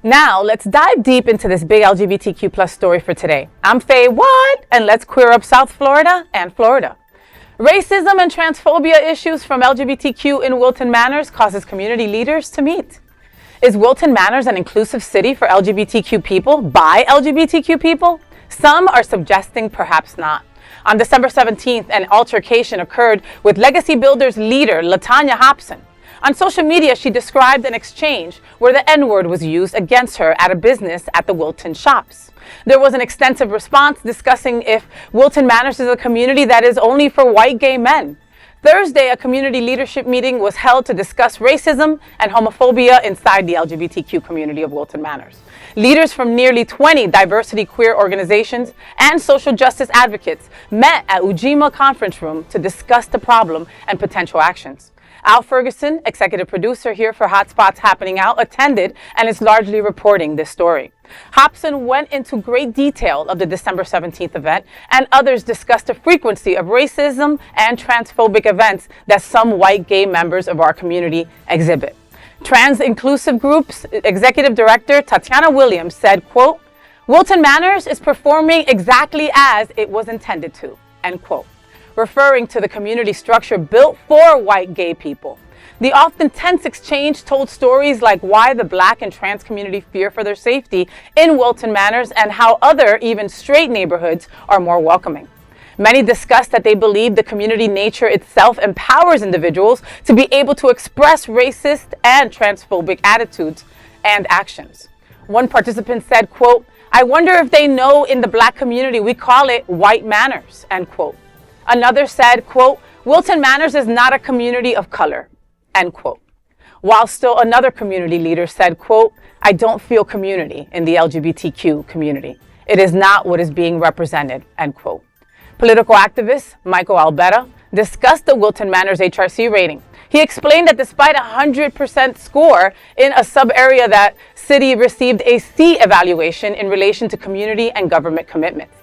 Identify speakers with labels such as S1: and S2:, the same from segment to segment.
S1: Now, let's dive deep into this big LGBTQ plus story for today. I'm Faye What? And let's queer up South Florida and Florida. Racism and transphobia issues from LGBTQ in Wilton Manors causes community leaders to meet. Is Wilton Manors an inclusive city for LGBTQ people by LGBTQ people? Some are suggesting perhaps not. On December 17th, an altercation occurred with Legacy Builders leader LaTanya Hobson. On social media, she described an exchange where the N-word was used against her at a business at the Wilton shops. There was an extensive response discussing if Wilton Manors is a community that is only for white gay men. Thursday, a community leadership meeting was held to discuss racism and homophobia inside the LGBTQ community of Wilton Manors. Leaders from nearly 20 diversity queer organizations and social justice advocates met at Ujima Conference Room to discuss the problem and potential actions. Al Ferguson, executive producer here for Hotspots Happening Out, attended and is largely reporting this story. Hobson went into great detail of the December 17th event, and others discussed the frequency of racism and transphobic events that some white gay members of our community exhibit. Trans Inclusive Group's executive director, Tatiana Williams, said, quote, "Wilton Manors is performing exactly as it was intended to," end quote, referring to the community structure built for white gay people. The often tense exchange told stories like why the Black and trans community fear for their safety in Wilton Manors and how other, even straight neighborhoods are more welcoming. Many discussed that they believe the community nature itself empowers individuals to be able to express racist and transphobic attitudes and actions. One participant said, quote, "I wonder if they know in the Black community we call it white manners," end quote. Another said, quote, "Wilton Manors is not a community of color," end quote. While still another community leader said, quote, "I don't feel community in the LGBTQ community. It is not what is being represented," end quote. Political activist Michael Albetta discussed the Wilton Manors HRC rating. He explained that despite a 100% score in a sub-area, that city received a C evaluation in relation to community and government commitments.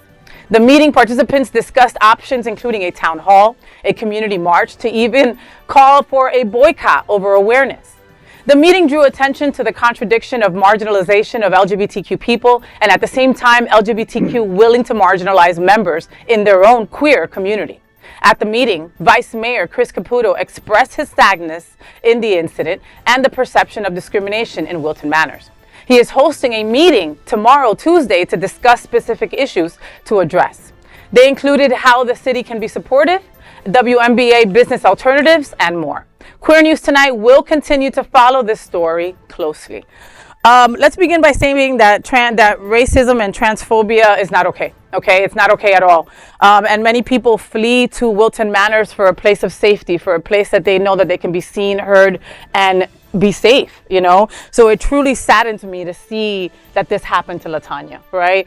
S1: The meeting participants discussed options including a town hall, a community march, to even call for a boycott over awareness. The meeting drew attention to the contradiction of marginalization of LGBTQ people and at the same time LGBTQ willing to marginalize members in their own queer community. At the meeting, Vice Mayor Chris Caputo expressed his sadness in the incident and the perception of discrimination in Wilton Manors. He is hosting a meeting tomorrow, Tuesday, to discuss specific issues to address. They included how the city can be supportive, WNBA business alternatives, and more. Queer News Tonight will continue to follow this story closely. Let's begin by saying that racism and transphobia is not okay. Okay, it's not okay at all. And many people flee to Wilton Manors for a place of safety, for a place that they know that they can be seen, heard, and be safe, you know? So it truly saddened me to see that this happened to LaTanya, right?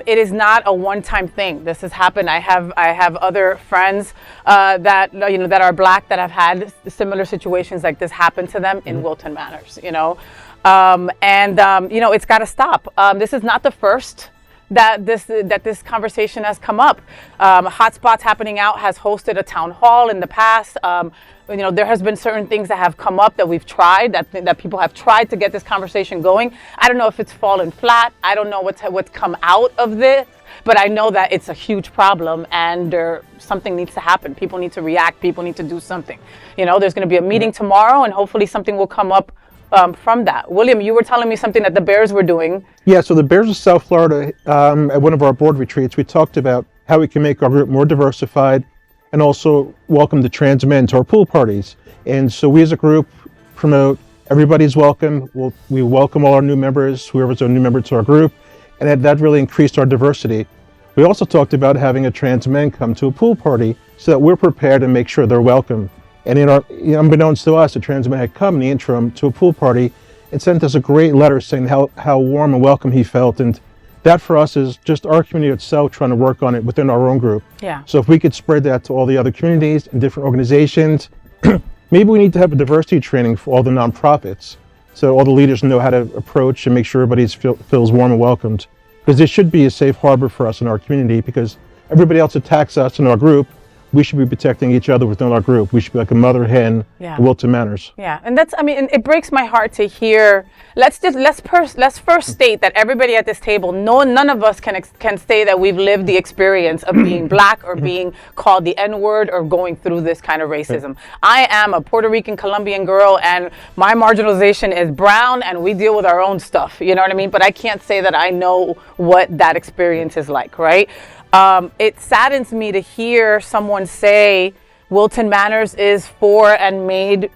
S1: It is not a one-time thing. This has happened. I have other friends that are Black that have had similar situations like this happen to them in Wilton Manors, you know? It's got to stop. This is not the first that this conversation has come up. Hotspots Happening Out has hosted a town hall in the past. There has been certain things that have come up that we've tried, that people have tried to get this conversation going. I don't know if it's fallen flat. I don't know what's come out of this, but I know that it's a huge problem and something needs to happen. People need to react. People need to do something. You know, there's going to be a meeting tomorrow, and hopefully something will come up from that. William, you were telling me something that the Bears were doing.
S2: Yeah, so the Bears of South Florida, at one of our board retreats, we talked about how we can make our group more diversified and also welcome the trans men to our pool parties. And so we as a group promote everybody's welcome. We welcome all our new members, whoever's a new member to our group, and that really increased our diversity. We also talked about having a trans men come to a pool party so that we're prepared and make sure they're welcome. And unbeknownst to us, a trans man had come in the interim to a pool party and sent us a great letter saying how warm and welcome he felt. And that for us is just our community itself trying to work on it within our own group.
S1: Yeah.
S2: So if we could spread that to all the other communities and different organizations, maybe we need to have a diversity training for all the nonprofits so all the leaders know how to approach and make sure everybody feels warm and welcomed. Because this should be a safe harbor for us in our community, because everybody else attacks us in our group. we should be protecting each other within our group. We should be like a mother hen at Wilton Manors.
S1: Yeah, and that's, I mean, it breaks my heart to hear. Let's first state that everybody at this table, none of us can say that we've lived the experience of being black or being called the N-word or going through this kind of racism. I am a Puerto Rican Colombian girl, and my marginalization is brown, and we deal with our own stuff. You know what I mean? But I can't say that I know what that experience is like, right? It saddens me to hear someone say Wilton Manors is for and made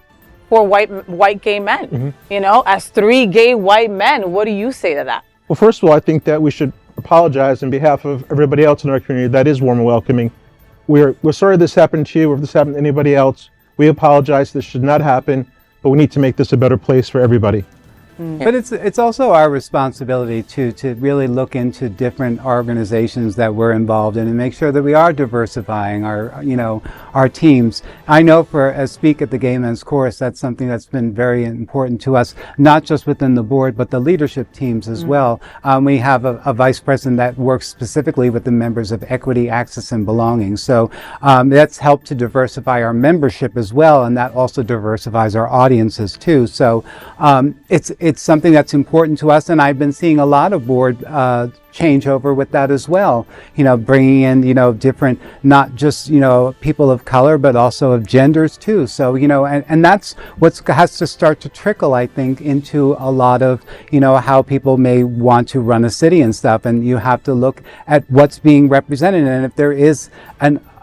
S1: for white gay men. You know, as 3 gay white men, what do you say to that?
S2: Well, first of all, I think that we should apologize on behalf of everybody else in our community. That is warm and welcoming. We're sorry this happened to you, or if this happened to anybody else. We apologize. This should not happen, but we need to make this a better place for everybody.
S3: But it's also our responsibility to really look into different organizations that we're involved in and make sure that we are diversifying our teams. I know as Speak at the Gay Men's Chorus, that's something that's been very important to us, not just within the board, but the leadership teams as well. We have a vice president that works specifically with the members of Equity, Access, and Belonging. So that's helped to diversify our membership as well, and that also diversifies our audiences too. So it's something that's important to us, and I've been seeing a lot of board changeover with that as well. You know, bringing in different, not just people of color, but also of genders too. So and that's what has to start to trickle, I think, into a lot of how people may want to run a city and stuff. And you have to look at what's being represented, and if there is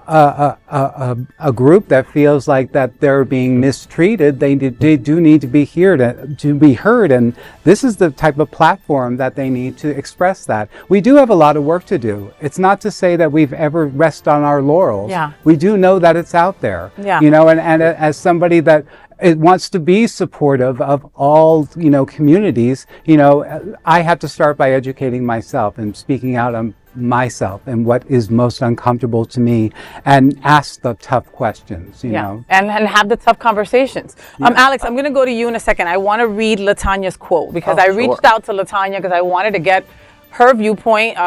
S3: a group that feels like that they're being mistreated, they do need to be here to be heard, and this is the type of platform that they need to express that. We do have a lot of work to do. It's not to say that we've ever rested on our laurels.
S1: Yeah.
S3: We do know that it's out there.
S1: Yeah.
S3: And as somebody that it wants to be supportive of all communities, I have to start by educating myself and speaking out on myself and what is most uncomfortable to me, and ask the tough questions, you know.
S1: And have the tough conversations. Alex, I'm going to go to you in a second. I want to read LaTanya's quote because I reached out to LaTanya because I wanted to get her viewpoint.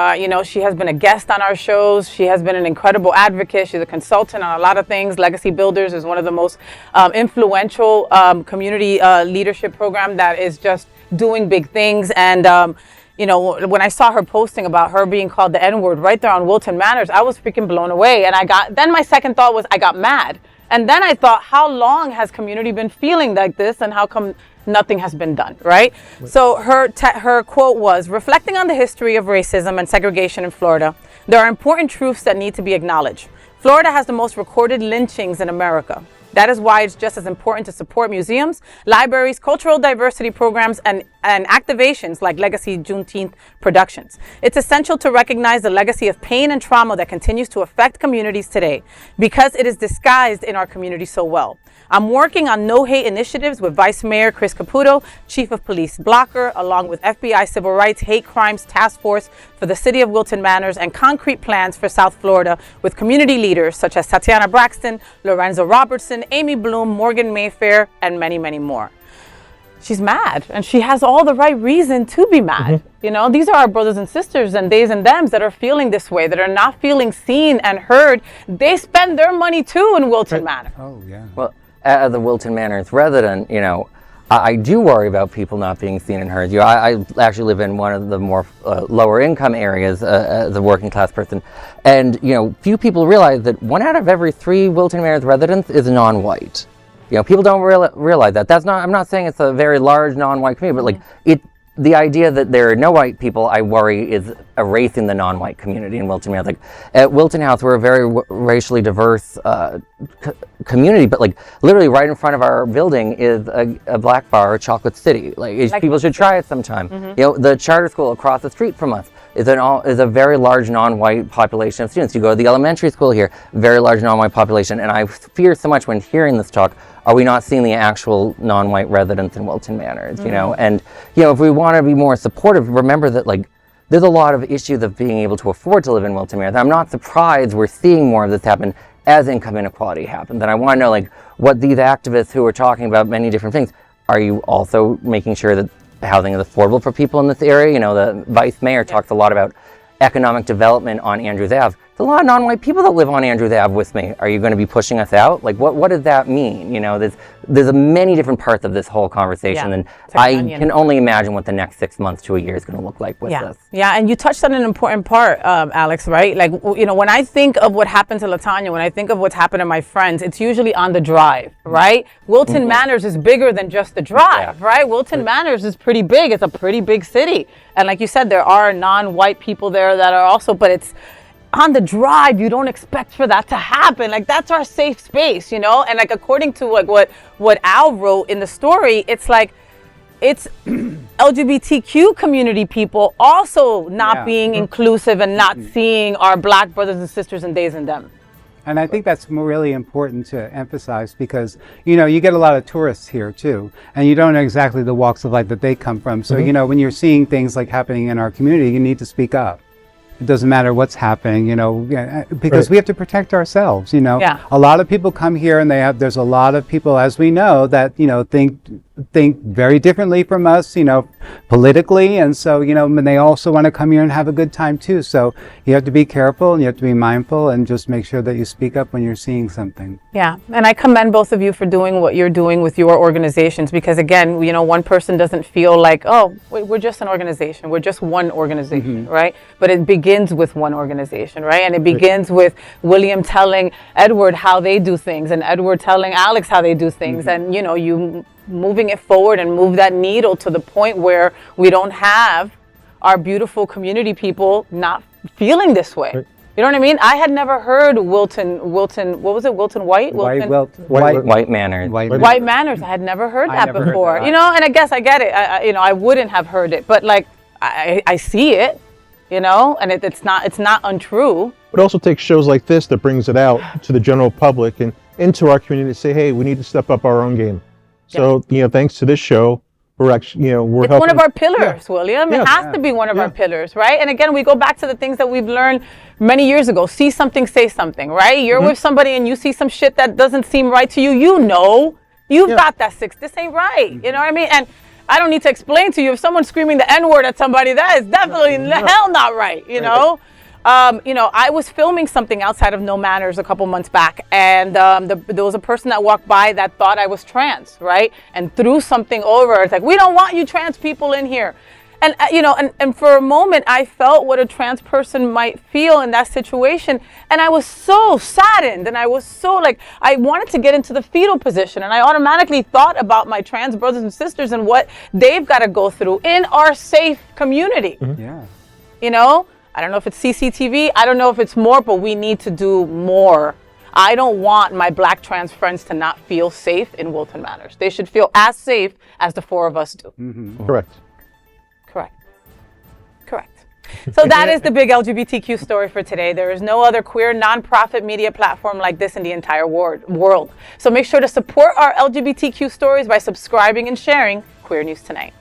S1: She has been a guest on our shows. She has been an incredible advocate. She's a consultant on a lot of things. Legacy Builders is one of the most influential community leadership program that is just doing big things. And when I saw her posting about her being called the N-word right there on Wilton Manors, I was freaking blown away. And then my second thought was I got mad. And then I thought, how long has community been feeling like this, and how come nothing has been done, right? So her quote was, reflecting on the history of racism and segregation in Florida, there are important truths that need to be acknowledged. Florida has the most recorded lynchings in America. That is why it's just as important to support museums, libraries, cultural diversity programs, and activations like Legacy Juneteenth Productions. It's essential to recognize the legacy of pain and trauma that continues to affect communities today because it is disguised in our community so well. I'm working on no hate initiatives with Vice Mayor Chris Caputo, Chief of Police Blocker, along with FBI Civil Rights Hate Crimes Task Force for the City of Wilton Manors, and concrete plans for South Florida with community leaders such as Tatiana Braxton, Lorenzo Robertson, Amy Bloom, Morgan Mayfair, and many, many more. She's mad, and she has all the right reason to be mad. These are our brothers and sisters and theys and thems that are feeling this way, that are not feeling seen and heard. They spend their money too in Wilton Manor.
S3: Oh, yeah.
S4: Well, as a Wilton Manors resident, I do worry about people not being seen and heard. I actually live in one of the more lower income areas as a working class person. And, few people realize that 1 out of every 3 Wilton Manors residents is non-white. People don't realize that. I'm not saying it's a very large non-white community, but the idea that there are no white people, I worry, is erasing the non-white community in Wilton Manors. At Wilton House, we're a very racially diverse community, but literally right in front of our building is a black bar, Chocolate City. People should try it sometime. The charter school across the street from us is a very large non-white population of students. You go to the elementary school here, very large non-white population, and I fear so much when hearing this talk, are we not seeing the actual non-white residents in Wilton Manors, And, if we want to be more supportive, remember that, there's a lot of issues of being able to afford to live in Wilton Manors. I'm not surprised we're seeing more of this happen as income inequality happens. And I want to know, what these activists who are talking about many different things, are you also making sure that housing is affordable for people in this area? The vice mayor talks a lot about economic development on Andrews Ave. the lot of non-white people that live on Andrews Ave with me, are you going to be pushing us out? Like, what does that mean? You know, there's many different parts of this whole conversation, and I can only imagine what the next 6 months to a year is going to look like with this.
S1: Yeah, and you touched on an important part, Alex, right? Like, you know, when I think of what happened to LaTanya, when I think of what's happened to my friends, it's usually on the drive, right? Wilton Manors is bigger than just the drive, right? Wilton Manors is pretty big. It's a pretty big city. And like you said, there are non-white people there that are also, but it's on the drive, you don't expect for that to happen. Like, that's our safe space, you know? And like, according to like what Al wrote in the story, it's like, it's LGBTQ community people also not being inclusive and not seeing our Black brothers and sisters and theys and them.
S3: And I think that's really important to emphasize, because, you know, you get a lot of tourists here too, and you don't know exactly the walks of life that they come from. So, you know, when you're seeing things like happening in our community, you need to speak up. It doesn't matter what's happening, you know, because we have to protect ourselves, you know. A lot of people come here and there's a lot of people, as we know, that, you know, think very differently from us, you know, politically. And so, you know, and they also want to come here and have a good time too. So you have to be careful and you have to be mindful and just make sure that you speak up when you're seeing something. Yeah.
S1: And I commend both of you for doing what you're doing with your organizations, because again, you know, one person doesn't feel like, oh, we're just an organization. We're just one organization, right? But it begins with one organization, right? And it begins with William telling Edward how they do things, and Edward telling Alex how they do things. And, you know, you moving it forward and move that needle to the point where we don't have our beautiful community people not feeling this way. You know what I mean? I had never heard Wilton, what was it? Wilton White?
S4: White Manors.
S1: White Manors. I had never heard that before. You know, and I guess I get it. You know, I wouldn't have heard it, but like, I see it, you know, and it's not untrue.
S2: It also takes shows like this that brings it out to the general public and into our community to say, hey, we need to step up our own game. So, you know, thanks to this show, we're actually, you know, we're
S1: helping. It's one of our pillars, William. It has to be one of our pillars, right? And again, we go back to the things that we've learned many years ago. See something, say something, right? You're with somebody and you see some shit that doesn't seem right to you. You know, you've got that this ain't right. You know what I mean? And I don't need to explain to you, if someone's screaming the N-word at somebody, that is definitely the hell not right, you know? You know, I was filming something outside of No Manners a couple months back, and there was a person that walked by that thought I was trans, right? And threw something over. It's like, we don't want you trans people in here. And, you know, and for a moment, I felt what a trans person might feel in that situation. And I was so saddened. And I was so like, I wanted to get into the fetal position. And I automatically thought about my trans brothers and sisters and what they've got to go through in our safe community. You know? I don't know if it's CCTV. I don't know if it's more, but we need to do more. I don't want my Black trans friends to not feel safe in Wilton Manors. They should feel as safe as the four of us do.
S2: Correct.
S1: So that is the big LGBTQ story for today. There is no other queer nonprofit media platform like this in the entire world. So make sure to support our LGBTQ stories by subscribing and sharing Queer News Tonight.